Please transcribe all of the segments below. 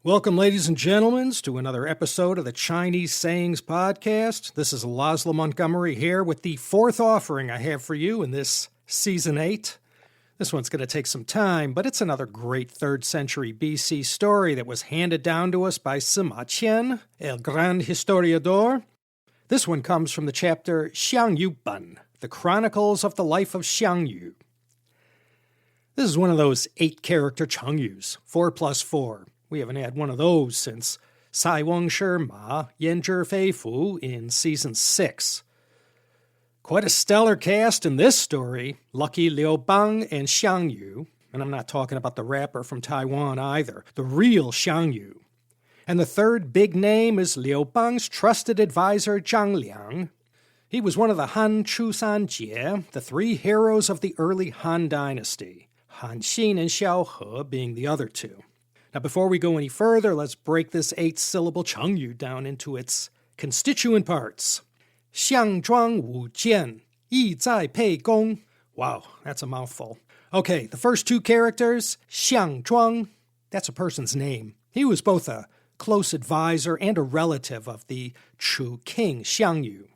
Welcome, ladies and gentlemen, to another episode of the Chinese Sayings Podcast. This is Laszlo Montgomery here with the fourth offering I have for you in this Season 8. This one's going to take some time, but it's another great 3rd century BC story that was handed down to us by Sima Qian, El Gran Historiador. This one comes from the chapter Xiang Yu, the Chronicles of the Life of Xiang Yu. This is one of those 8-character chengyus, 4 plus 4. We haven't had one of those since Sai Weng Shi Ma Yan Zhi Fei Fu in Season 6. Quite a stellar cast in this story, Lucky Liu Bang and Xiang Yu, and I'm not talking about the rapper from Taiwan either, the real Xiang Yu. And the third big name is Liu Bang's trusted advisor Zhang Liang. He was one of the Han Chusan Jie, the 3 heroes of the early Han dynasty, Han Xin and Xiao He being the other 2. Now, before we go any further, let's break this 8-syllable chengyu down into its constituent parts. Xiàng Zhuāng Wǔ Jiàn, Yi Zài Pèi Gōng. Wow, that's a mouthful. Okay, the first 2 characters, Xiàng Zhuāng, that's a person's name. He was both a close advisor and a relative of the Chu king, Xiang Yu.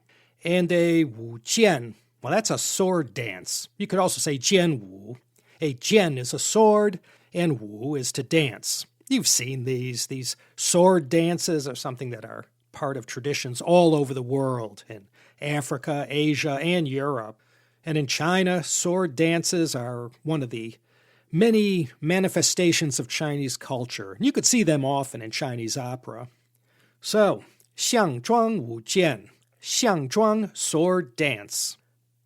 And a Wǔ Jiàn, well, that's a sword dance. You could also say Jian Wu. A jian is a sword, and Wu is to dance. You've seen these sword dances are something that are part of traditions all over the world, in Africa, Asia, and Europe. And in China, sword dances are one of the many manifestations of Chinese culture. You could see them often in Chinese opera. So, Xiàng Zhuāng Wǔ Jiàn, Xiàng Zhuāng sword dance.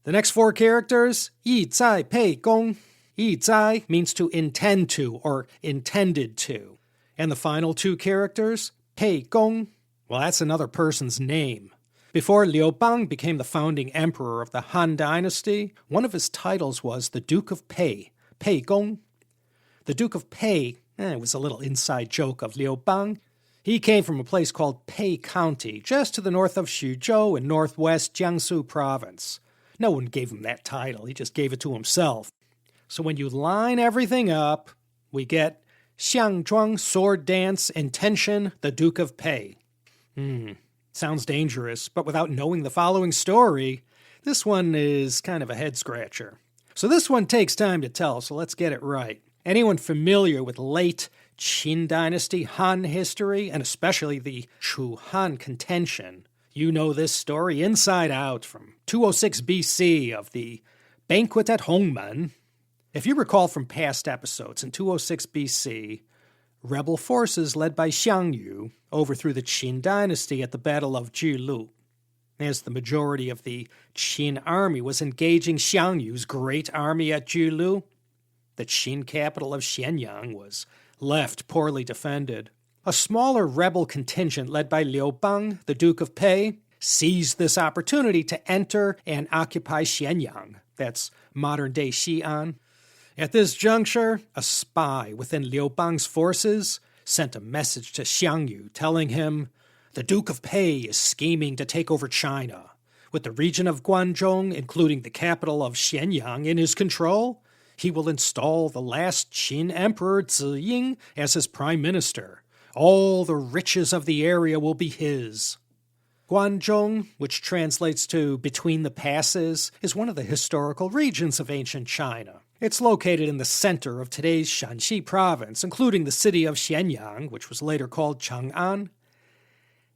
The next 4 characters, Yi Zài Pèi Gōng. Yi Zai means to intend to or intended to. And the final 2 characters, Pei Gong, well, that's another person's name. Before Liu Bang became the founding emperor of the Han dynasty, one of his titles was the Duke of Pei, Pei Gong. The Duke of Pei, it was a little inside joke of Liu Bang. He came from a place called Pei County, just to the north of Xuzhou in northwest Jiangsu province. No one gave him that title, he just gave it to himself. So when you line everything up, we get Xiang Zhuāng sword dance intention, the Duke of Pei. Sounds dangerous, but without knowing the following story, this one is kind of a head-scratcher. So this one takes time to tell, so let's get it right. Anyone familiar with late Qin dynasty Han history, and especially the Chu-Han Contention, you know this story inside out from 206 BC of the Banquet at Hongmen. If you recall from past episodes, in 206 BC, rebel forces led by Xiang Yu overthrew the Qin dynasty at the Battle of Jiulu. As the majority of the Qin army was engaging Xiang Yu's great army at Jiulu, the Qin capital of Xianyang was left poorly defended. A smaller rebel contingent led by Liu Bang, the Duke of Pei, seized this opportunity to enter and occupy Xianyang. That's modern-day Xi'an. At this juncture, a spy within Liu Bang's forces sent a message to Xiang Yu telling him, the Duke of Pei is scheming to take over China. With the region of Guangzhong, including the capital of Xianyang, in his control, he will install the last Qin Emperor Ziying as his prime minister. All the riches of the area will be his. Guangzhong, which translates to between the passes, is one of the historical regions of ancient China. It's located in the center of today's Shanxi province, including the city of Xianyang, which was later called Chang'an.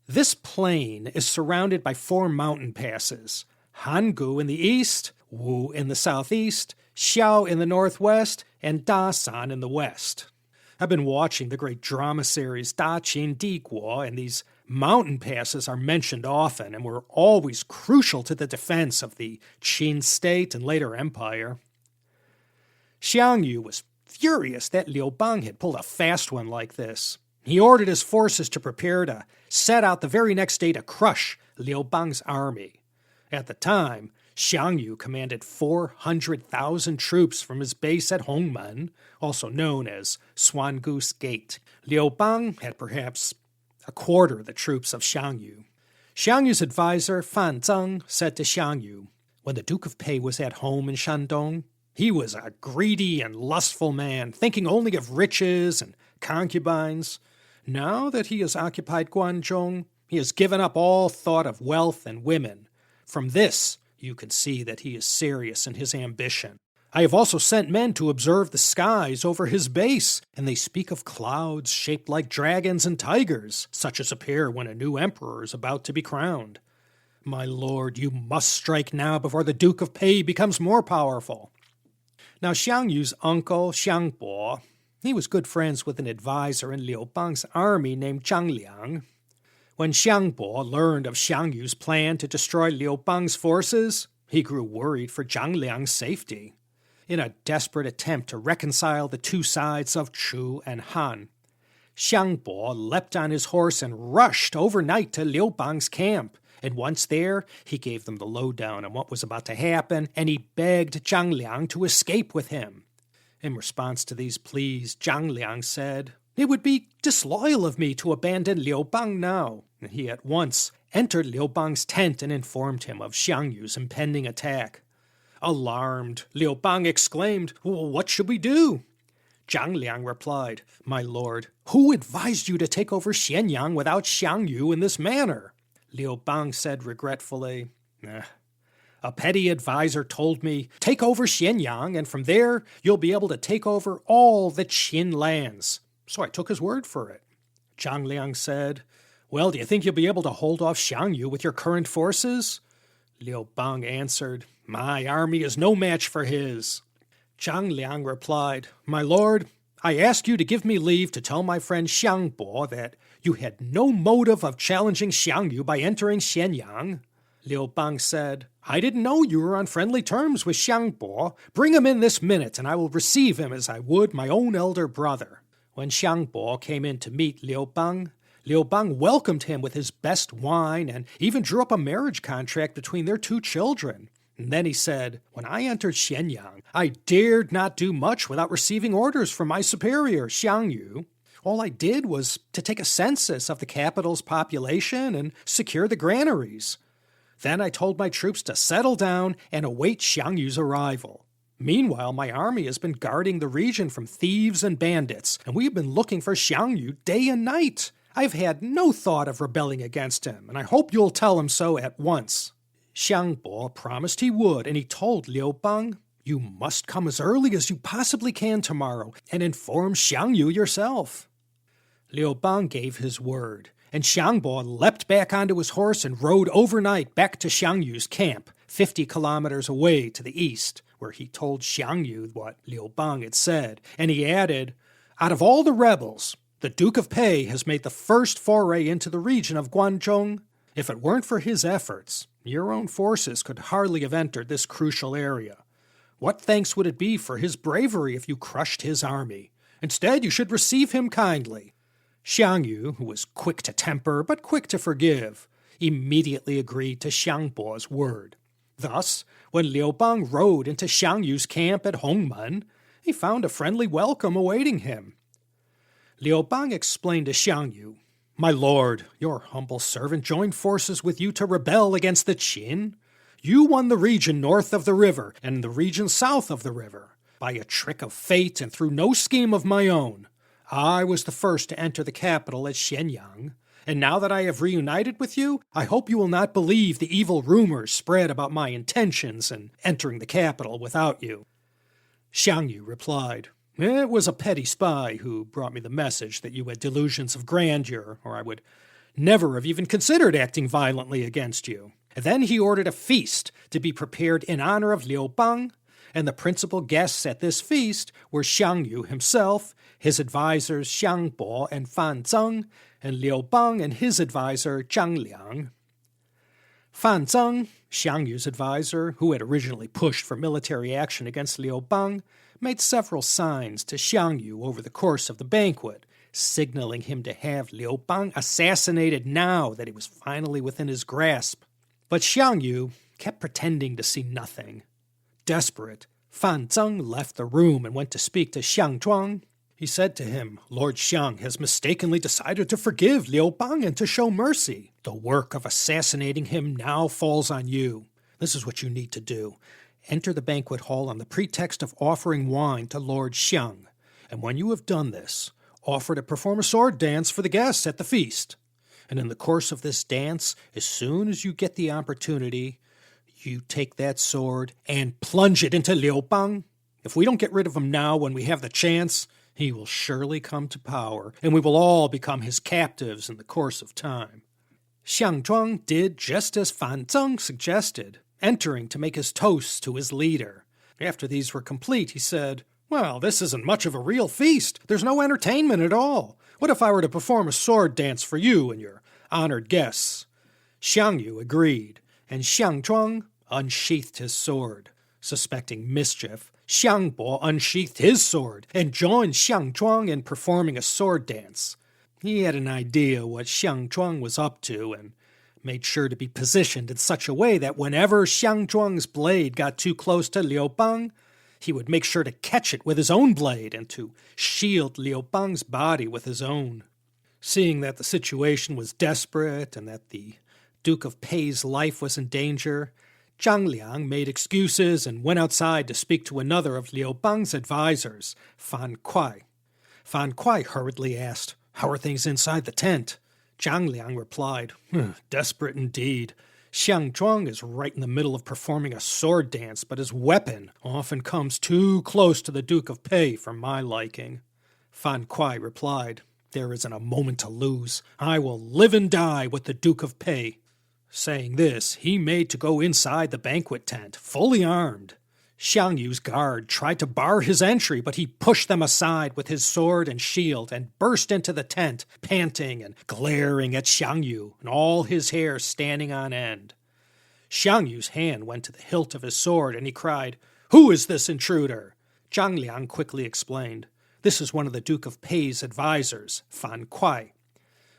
This plain is surrounded by 4 mountain passes, Hangu in the east, Wu in the southeast, Xiao in the northwest, and Dasan in the west. I've been watching the great drama series Da Qin Di Guo, and these mountain passes are mentioned often and were always crucial to the defense of the Qin state and later empire. Xiang Yu was furious that Liu Bang had pulled a fast one like this. He ordered his forces to prepare to set out the very next day to crush Liu Bang's army. At the time, Xiang Yu commanded 400,000 troops from his base at Hongmen, also known as Swan Goose Gate. Liu Bang had perhaps a quarter the troops of Xiang Yu. Xiang Yu's advisor, Fan Zeng, said to Xiang Yu, when the Duke of Pei was at home in Shandong, he was a greedy and lustful man, thinking only of riches and concubines. Now that he has occupied Guanzhong, he has given up all thought of wealth and women. From this, you can see that he is serious in his ambition. I have also sent men to observe the skies over his base, and they speak of clouds shaped like dragons and tigers, such as appear when a new emperor is about to be crowned. My lord, you must strike now before the Duke of Pei becomes more powerful. Now Xiang Yu's uncle, Xiang Bo, he was good friends with an advisor in Liu Bang's army named Zhang Liang. When Xiang Bo learned of Xiang Yu's plan to destroy Liu Bang's forces, he grew worried for Zhang Liang's safety. In a desperate attempt to reconcile the two sides of Chu and Han, Xiang Bo leapt on his horse and rushed overnight to Liu Bang's camp. And once there, he gave them the lowdown on what was about to happen, and he begged Zhang Liang to escape with him. In response to these pleas, Zhang Liang said, "It would be disloyal of me to abandon Liu Bang now." And he at once entered Liu Bang's tent and informed him of Xiang Yu's impending attack. Alarmed, Liu Bang exclaimed, "What should we do?" Zhang Liang replied, "My lord, who advised you to take over Xianyang without Xiang Yu in this manner?" Liu Bang said regretfully, "A petty advisor told me, take over Xianyang, and from there you'll be able to take over all the Qin lands. So I took his word for it." Zhang Liang said, "Well, do you think you'll be able to hold off Xiang Yu with your current forces?" Liu Bang answered, "My army is no match for his." Zhang Liang replied, "My lord, I ask you to give me leave to tell my friend Xiang Bo that you had no motive of challenging Xiang Yu by entering Xianyang." Liu Bang said, "I didn't know you were on friendly terms with Xiang Bo. Bring him in this minute, and I will receive him as I would my own elder brother." When Xiang Bo came in to meet Liu Bang welcomed him with his best wine and even drew up a marriage contract between their two children. And then he said, "When I entered Xianyang, I dared not do much without receiving orders from my superior, Xiang Yu. All I did was to take a census of the capital's population and secure the granaries. Then I told my troops to settle down and await Xiang Yu's arrival. Meanwhile, my army has been guarding the region from thieves and bandits, and we have been looking for Xiang Yu day and night. I've had no thought of rebelling against him, and I hope you'll tell him so at once." Xiang Bo promised he would, and he told Liu Bang, "You must come as early as you possibly can tomorrow and inform Xiang Yu yourself." Liu Bang gave his word, and Xiang Bo leapt back onto his horse and rode overnight back to Xiang Yu's camp, 50 kilometers away to the east, where he told Xiang Yu what Liu Bang had said, and he added, "Out of all the rebels, the Duke of Pei has made the first foray into the region of Guanzhong. If it weren't for his efforts, your own forces could hardly have entered this crucial area. What thanks would it be for his bravery if you crushed his army? Instead, you should receive him kindly." Xiang Yu, who was quick to temper but quick to forgive, immediately agreed to Xiang Bo's word. Thus, when Liu Bang rode into Xiang Yu's camp at Hongmen, he found a friendly welcome awaiting him. Liu Bang explained to Xiang Yu, "My lord, your humble servant joined forces with you to rebel against the Qin. You won the region north of the river and the region south of the river. By a trick of fate and through no scheme of my own, I was the first to enter the capital at Xianyang. And now that I have reunited with you, I hope you will not believe the evil rumors spread about my intentions in entering the capital without you." Xiang Yu replied, "It was a petty spy who brought me the message that you had delusions of grandeur, or I would never have even considered acting violently against you." And then he ordered a feast to be prepared in honor of Liu Bang, and the principal guests at this feast were Xiang Yu himself, his advisors Xiang Bo and Fan Zeng, and Liu Bang and his advisor Zhang Liang. Fan Zeng, Xiang Yu's advisor, who had originally pushed for military action against Liu Bang, made several signs to Xiang Yu over the course of the banquet, signaling him to have Liu Bang assassinated now that he was finally within his grasp. But Xiang Yu kept pretending to see nothing. Desperate, Fan Zeng left the room and went to speak to Xiang Zhuāng. He said to him, "Lord Xiang has mistakenly decided to forgive Liu Bang and to show mercy. The work of assassinating him now falls on you. This is what you need to do. Enter the banquet hall on the pretext of offering wine to Lord Xiang. And when you have done this, offer to perform a sword dance for the guests at the feast. And in the course of this dance, as soon as you get the opportunity, you take that sword and plunge it into Liu Bang. If we don't get rid of him now when we have the chance, he will surely come to power, and we will all become his captives in the course of time. Xiang Zhuāng did just as Fan Zeng suggested, entering to make his toasts to his leader. After these were complete, he said, "Well, this isn't much of a real feast. There's no entertainment at all. What if I were to perform a sword dance for you and your honored guests?" Xiang Yu agreed, and Xiang Zhuāng unsheathed his sword. Suspecting mischief, Xiang Bo unsheathed his sword and joined Xiang Zhuāng in performing a sword dance. He had an idea what Xiang Zhuāng was up to and made sure to be positioned in such a way that whenever Xiang Zhuāng's blade got too close to Liu Bang, he would make sure to catch it with his own blade and to shield Liu Bang's body with his own. Seeing that the situation was desperate and that the Duke of Pei's life was in danger, Zhang Liang made excuses and went outside to speak to another of Liu Bang's advisors, Fan Kuai. Fan Kuai hurriedly asked, "How are things inside the tent?" Zhang Liang replied, "Desperate indeed. Xiang Zhuāng is right in the middle of performing a sword dance, but his weapon often comes too close to the Duke of Pei for my liking." Fan Kuai replied, "There isn't a moment to lose. I will live and die with the Duke of Pei." Saying this, he made to go inside the banquet tent, fully armed. Xiang Yu's guard tried to bar his entry, but he pushed them aside with his sword and shield and burst into the tent, panting and glaring at Xiang Yu, and all his hair standing on end. Xiang Yu's hand went to the hilt of his sword, and he cried, "Who is this intruder?" Zhang Liang quickly explained, "This is one of the Duke of Pei's advisors, Fan Kuai."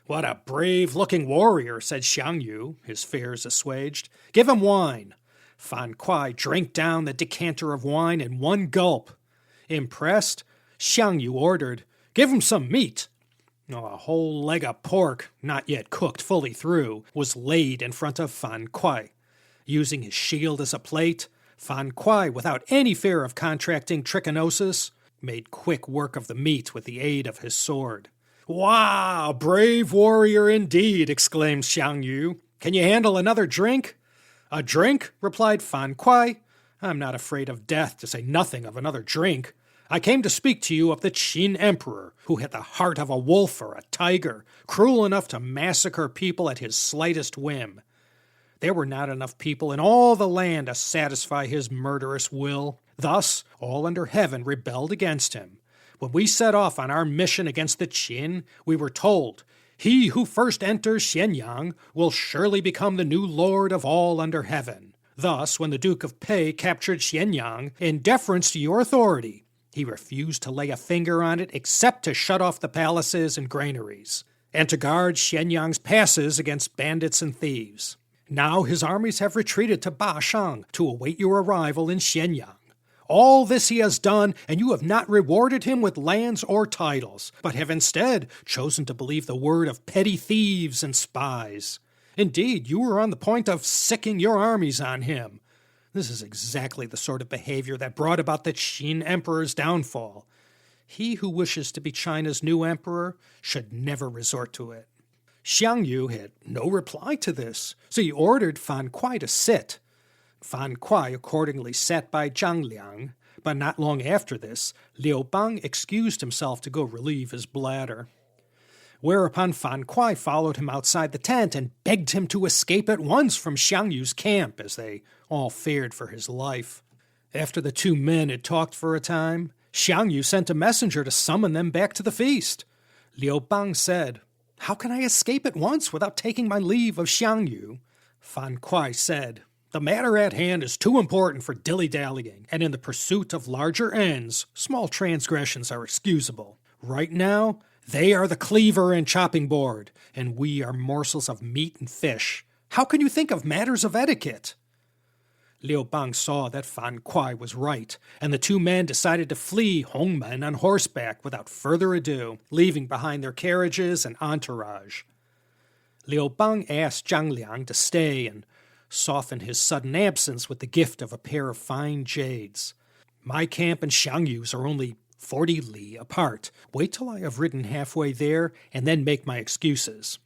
"What a brave-looking warrior," said Xiang Yu, his fears assuaged. "Give him wine." Fan Kuai drank down the decanter of wine in one gulp. Impressed, Xiang Yu ordered, "Give him some meat." A whole leg of pork, not yet cooked fully through, was laid in front of Fan Kuai. Using his shield as a plate, Fan Kuai, without any fear of contracting trichinosis, made quick work of the meat with the aid of his sword. "Wow, brave warrior indeed," exclaimed Xiang Yu. "Can you handle another drink?" "A drink?" replied Fan Kuai. "I'm not afraid of death, to say nothing of another drink. I came to speak to you of the Qin Emperor, who had the heart of a wolf or a tiger, cruel enough to massacre people at his slightest whim. There were not enough people in all the land to satisfy his murderous will. Thus, all under heaven rebelled against him. When we set off on our mission against the Qin, we were told, 'He who first enters Xianyang will surely become the new lord of all under heaven.' Thus, when the Duke of Pei captured Xianyang, in deference to your authority, he refused to lay a finger on it except to shut off the palaces and granaries, and to guard Xianyang's passes against bandits and thieves. Now his armies have retreated to Bashang to await your arrival in Xianyang. All this he has done, and you have not rewarded him with lands or titles, but have instead chosen to believe the word of petty thieves and spies. Indeed, you were on the point of sicking your armies on him. This is exactly the sort of behavior that brought about the Qin Emperor's downfall. He who wishes to be China's new emperor should never resort to it." Xiang Yu had no reply to this, so he ordered Fan Kuai to sit. Fan Kuai accordingly sat by Zhang Liang, but not long after this, Liu Bang excused himself to go relieve his bladder. Whereupon Fan Kuai followed him outside the tent and begged him to escape at once from Xiang Yu's camp, as they all feared for his life. After the two men had talked for a time, Xiang Yu sent a messenger to summon them back to the feast. Liu Bang said, "How can I escape at once without taking my leave of Xiang Yu?" Fan Kuai said, "The matter at hand is too important for dilly-dallying, and in the pursuit of larger ends, small transgressions are excusable. Right now, they are the cleaver and chopping board, and we are morsels of meat and fish. How can you think of matters of etiquette?" Liu Bang saw that Fan Kuai was right, and the two men decided to flee Hongmen on horseback without further ado, leaving behind their carriages and entourage. Liu Bang asked Zhang Liang to stay and soften his sudden absence with the gift of a pair of fine jades. "My camp and Xiang Yu's are only 40 li apart. Wait till I have ridden halfway there, and then make my excuses.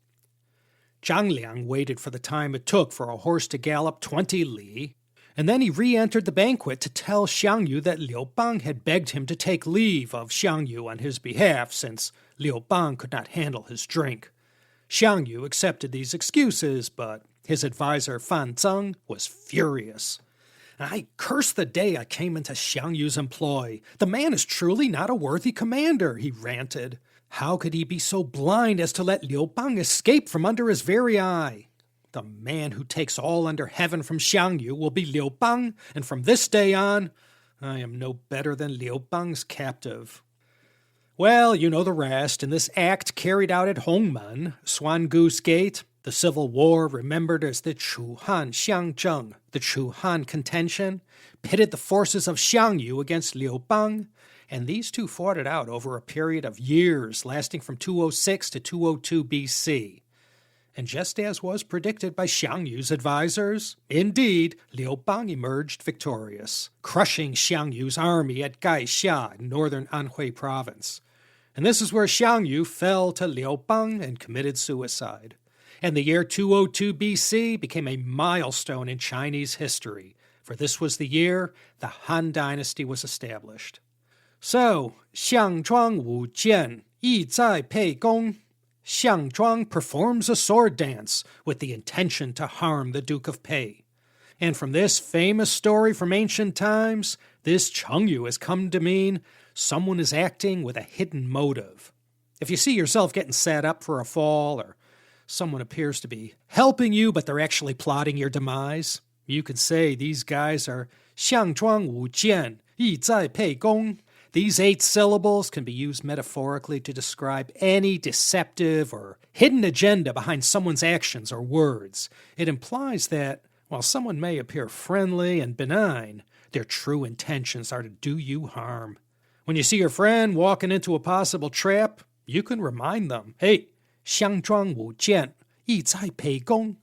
Zhang Liang waited for the time it took for a horse to gallop 20 li, and then he re-entered the banquet to tell Xiang Yu that Liu Bang had begged him to take leave of Xiang Yu on his behalf, since Liu Bang could not handle his drink. Xiang Yu accepted these excuses, but his advisor Fan Zeng was furious. I curse the day I came into Xiang Yu's employ. The man is truly not a worthy commander, he ranted. How could he be so blind as to let Liu Bang escape from under his very eye? The man who takes all under heaven from Xiang Yu will be Liu Bang, and from this day on, I am no better than Liu Bang's captive. Well, you know the rest. In this act carried out at Hongmen, Swan Goose Gate, the Civil War, remembered as the Chu-Han Xiangzheng, the Chu-Han Contention, pitted the forces of Xiang Yu against Liu Bang, and these two fought it out over a period of years, lasting from 206 to 202 BC. And just as was predicted by Xiang Yu's advisors, indeed, Liu Bang emerged victorious, crushing Xiang Yu's army at Gaixia in northern Anhui province. And this is where Xiang Yu fell to Liu Bang and committed suicide. And the year 202 BC became a milestone in Chinese history, for this was the year the Han Dynasty was established. So, Xiàng Zhuāng Wǔ Jiàn, Yi Zài Pèi Gōng. Xiang Zhuang performs a sword dance with the intention to harm the Duke of Pei. And from this famous story from ancient times, this chengyu has come to mean someone is acting with a hidden motive. If you see yourself getting set up for a fall, or someone appears to be helping you but they're actually plotting your demise, you can say these guys are Xiàng Zhuāng Wǔ Jiàn, Yi Zài Pèi Gōng. These 8 syllables can be used metaphorically to describe any deceptive or hidden agenda behind someone's actions or words. It implies that, while someone may appear friendly and benign, their true intentions are to do you harm. When you see your friend walking into a possible trap, you can remind them, hey, Xiàng Zhuāng Wǔ Jiàn, Yi Zài Pèi Gōng.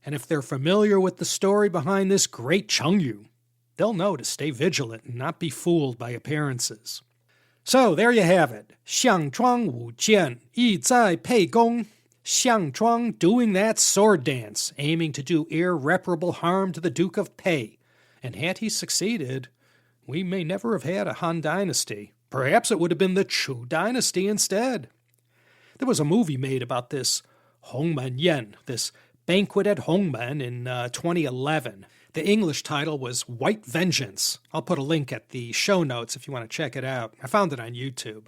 And if they're familiar with the story behind this great chengyu, they'll know to stay vigilant and not be fooled by appearances. So there you have it. Xiàng Zhuāng Wǔ Jiàn, Yi Zài Pèi Gōng. Xiang Zhuang doing that sword dance, aiming to do irreparable harm to the Duke of Pei. And had he succeeded, we may never have had a Han dynasty. Perhaps it would have been the Chu dynasty instead. There was a movie made about this Hongmen Yen, this banquet at Hongmen in 2011. The English title was White Vengeance. I'll put a link at the show notes if you want to check it out. I found it on YouTube.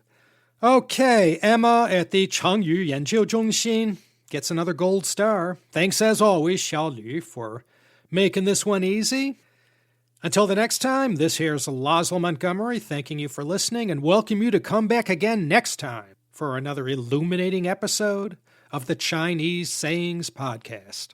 Okay, Emma at the Chengyu Yanjiu Zhongxin gets another gold star. Thanks as always, Xiao Lu, for making this one easy. Until the next time, this here's Laszlo Montgomery thanking you for listening and welcome you to come back again next time for another illuminating episode of the Chinese Sayings Podcast.